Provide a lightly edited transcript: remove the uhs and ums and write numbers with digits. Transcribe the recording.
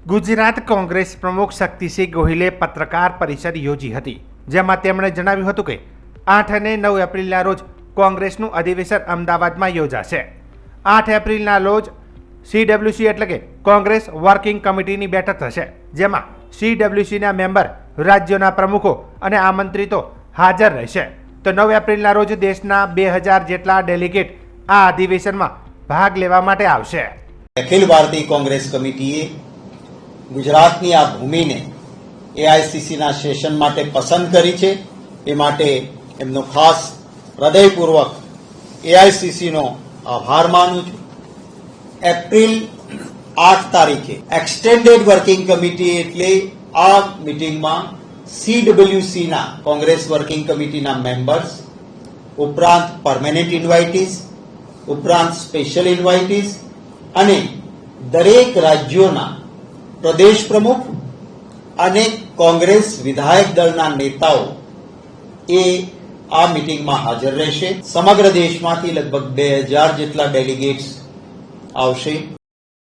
ગુજરાત કોંગ્રેસ પ્રમુખ શક્તિસિંહ ગોહિલે પત્રકાર પરિષદ યોજી હતી, જેમાં તેમણે જણાવ્યું હતું કે 8 અને 9 એપ્રિલના રોજ કોંગ્રેસનું અધિવેશન અમદાવાદમાં યોજાશે। 8 એપ્રિલના રોજ સીડબ્લ્યુસી એટલે કે કોંગ્રેસ વર્કિંગ કમિટીની બેઠક થશે, જેમાં સીડબ્લ્યુસીના મેમ્બર રાજ્યોના પ્રમુખો અને આમંત્રિતો હાજર રહેશે। તો 9 એપ્રિલના રોજ દેશના 2000 જેટલા ડેલિગેટ આ અધિવેશનમાં ભાગ લેવા માટે આવશે। અખિલ ભારતીય કોંગ્રેસ કમિટીએ ગુજરાતની આ ભૂમિને એઆઈસીસીના સેશન માટે પસંદ કરી છે। એ માટે એમનો ખાસ હૃદયપૂર્વક એઆઈસીસીનો આભાર માનું છું। એપ્રિલ 8 તારીખે એક્સટેન્ડેડ વર્કિંગ કમિટી એટલે આ મિટિંગમાં સીડબ્લ્યુસીના કોંગ્રેસ વર્કિંગ કમિટીના મેમ્બર્સ ઉપરાંત પરમેનન્ટ ઇન્વાઇટીઝ ઉપરાંત સ્પેશિયલ ઇન્વાઇટીઝ અને દરેક રાજ્યોના પ્રદેશ પ્રમુખ અને કોંગ્રેસ વિધાયક દળના નેતાઓ એ આ મિટિંગમાં હાજર રહેશે। સમગ્ર દેશમાંથી લગભગ 2000 જેટલા ડેલિગેટ્સ આવશે।